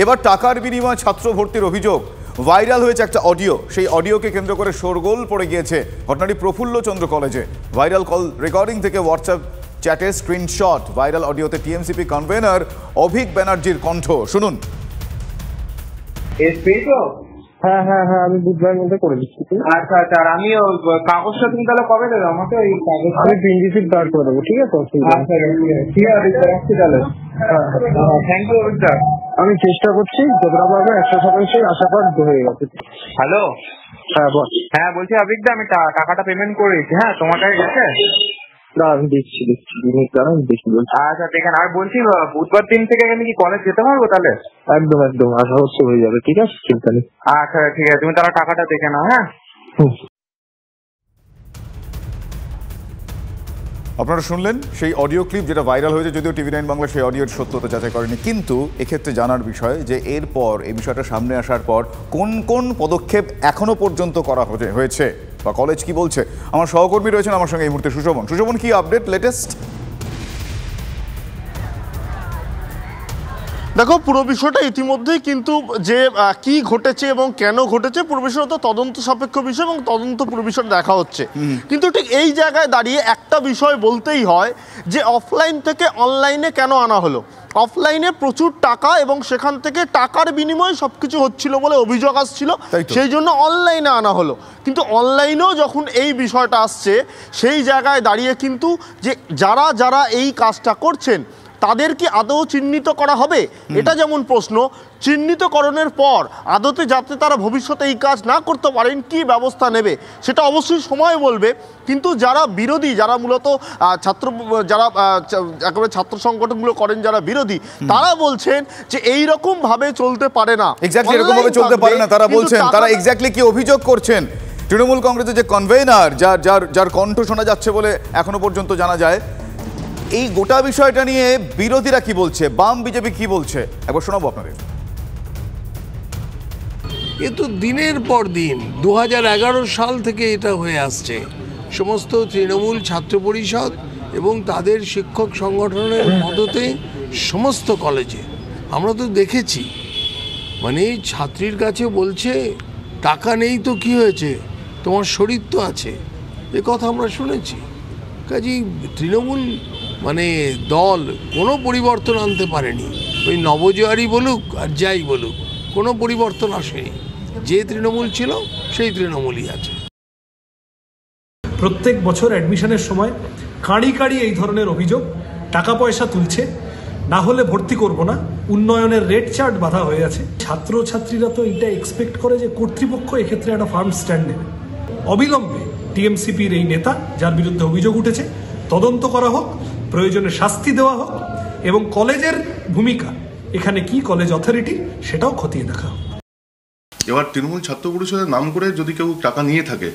এবার টাকার বিনিময়ে ছাত্র ভর্তির অভিযোগ ভাইরাল হয়েছে একটা অডিও। সেই অডিওকে কেন্দ্র করে শোরগোল পড়ে গিয়েছে ঘটনাটি প্রফুল্লচন্দ্র কলেজে। ভাইরাল কল রেকর্ডিং থেকে হোয়াটসঅ্যাপ চ্যাটের স্ক্রিনশট। ভাইরাল অডিওতে টিএমসিপি কনভেনর অভিক ব্যানার্জির কণ্ঠ শুনুন। হ্যাঁ হ্যাঁ হ্যাঁ, আমি বুধবার মধ্যে করে দিচ্ছি। আচ্ছা আচ্ছা, আর আমি ওই কাগজটা তুমি তাহলে কবে দেবে আমাকে? ওই কাগজ আমি প্রিন্ট রিসিপ্ট কার্ড করে দেবো, ঠিক আছে? ঠিক আছে, রাখছি তাহলে। Thank you sir. আমি চেষ্টা করছি যতটা পারবো 100% আশা কর হয়ে গেছে। হ্যালো, হ্যাঁ বল। হ্যাঁ বলছি আবিকদা, আমি টাকাটা পেমেন্ট করে দিচ্ছি। হ্যাঁ, তোমার কাছে গেছে? না, আমি দেখছি দেখি বলছি। আচ্ছা দেখেন, আর বলছি বুধবার দিন থেকে আমি কি কলেজ যেতে পারবো তাহলে? একদম একদম, আশা হচ্ছে হয়ে যাবে, ঠিক আছে? চিন্তা নেই। আচ্ছা ঠিক আছে, তুমি তাহলে টাকাটা দেখে নাও। হ্যাঁ, আপনারা শুনলেন সেই অডিও ক্লিপ যেটা ভাইরাল হয়েছে, যদিও টিভি9 বাংলা সেই অডিওর সত্যতা যাচাই করেনি। কিন্তু এক্ষেত্রে জানার বিষয় যে এরপর এই বিষয়টা সামনে আসার পর কোন কোন পদক্ষেপ এখনো পর্যন্ত করা হয়েছে বা কলেজ কি বলছে। আমার সহকর্মী রয়েছেন আমার সঙ্গে এই মুহূর্তে সুশোভন, কি আপডেট লেটেস্ট? দেখো, পুরো বিষয়টা ইতিমধ্যেই কিন্তু যে কি ঘটেছে এবং কেন ঘটেছে পুরো বিষয়টা তো তদন্ত সাপেক্ষ বিষয় এবং তদন্ত পুরো বিষয়টা দেখা হচ্ছে। কিন্তু ঠিক এই জায়গায় দাঁড়িয়ে একটা বিষয় বলতেই হয় যে অফলাইন থেকে অনলাইনে কেন আনা হলো। অফলাইনে প্রচুর টাকা এবং সেখান থেকে টাকার বিনিময়ে সব কিছু হচ্ছিল বলে অভিযোগ আসছিল, সেই জন্য অনলাইনে আনা হলো। কিন্তু অনলাইনেও যখন এই বিষয়টা আসছে সেই জায়গায় দাঁড়িয়ে কিন্তু যে যারা যারা এই কাজটা করছেন তাদের কি আদৌ চিহ্নিত করা হবে, এটা যেমন প্রশ্ন। চিহ্নিতকরণের পর আদতে যাতে তারা ভবিষ্যতে এই কাজ না করতে পারেন কি ব্যবস্থা নেবে সেটা অবশ্যই সময় বলবে। কিন্তু যারা বিরোধী, যারা মূলত যারা একেবারে ছাত্র সংগঠনগুলো করেন যারা বিরোধী, তারা বলছেন যে এই রকম ভাবে চলতে পারে না, এক্স্যাক্টলি এরকম ভাবে চলতে পারে না। তারা বলছেন, তারা এক্স্যাক্টলি কি অভিযোগ করছেন তৃণমূল কংগ্রেসের যে কনভেনার, যার কণ্ঠ শোনা যাচ্ছে বলে এখনো পর্যন্ত জানা যায়, এই গোটা বিষয়টা নিয়ে বিরোধীরা কি বলছে, বাম বিজেপি কি বলছে, একবার শোনাবো আপনাদের। এ তো দিনের পর দিন 2011 সাল থেকে এটা হয়ে আসছে। সমস্ত তৃণমূল ছাত্র পরিষদ এবং তাদের শিক্ষক সংগঠনের মদতে সমস্ত কলেজে আমরা তো দেখেছি, মানে ছাত্রীর কাছে বলছে টাকা নেই তো কি হয়েছে, তোমার শরীর তো আছে, এ কথা আমরা শুনেছি। কাজেই তৃণমূল মানে দল কোনো পরিবর্তন আনতে পারেনি। ওই নবজোয়ারি বলুক আর যাই বলুক, কোনো পরিবর্তন আসেনি। যে তৃণমূল ছিল সেই তৃণমূলই আছে। প্রত্যেক বছর অ্যাডমিশনের সময় কাঁড়ি কাঁড়ি এই ধরনের অভিযোগ, টাকা পয়সা তুলছে, না হলে ভর্তি করব না, উন্নয়নের রেট চার্ট বাধা হয়ে আছে। ছাত্রছাত্রীরা তো এটা এক্সপেক্ট করে যে কর্তৃপক্ষ এক্ষেত্রে একটা ফার্ম স্ট্যান্ড নেবে। অবিলম্বে টিএমসিপির এই নেতা যার বিরুদ্ধে অভিযোগ উঠেছে তদন্ত করা হোক, প্রয়োজনে শাস্তি দেওয়া হোক, এবং কলেজের ভূমিকা এখানে কি, কলেজ অথরিটি, সেটাও খতিয়ে দেখা হোক। এবার তৃণমূল ছাত্র পরিষদের নাম করে যদি কেউ টাকা নিয়ে থাকে,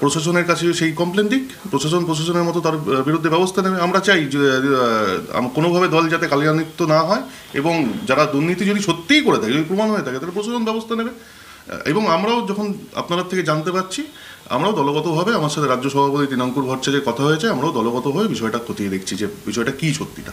প্রশাসনের কাছে সেই কমপ্লেন দিক, প্রশাসনের মতো তার বিরুদ্ধে ব্যবস্থা নেবে। আমরা চাই যে কোনোভাবে দল যাতে কালিয়ান্বিত না হয়, এবং যারা দুর্নীতি যদি সত্যিই করে থাকে, যদি প্রমাণ হয়ে থাকে, তাহলে প্রশাসন ব্যবস্থা নেবে। এবং আমরাও যখন আপনারা থেকে জানতে পারছি, আমরাও দলগতভাবে, আমার সাথে রাজ্য সভাপতি তৃণাঙ্কুর ভট্টাচার্যের কথা হয়েছে, আমরাও দলগতভাবে বিষয়টা খতিয়ে দেখছি যে বিষয়টা কী সত্যিটা।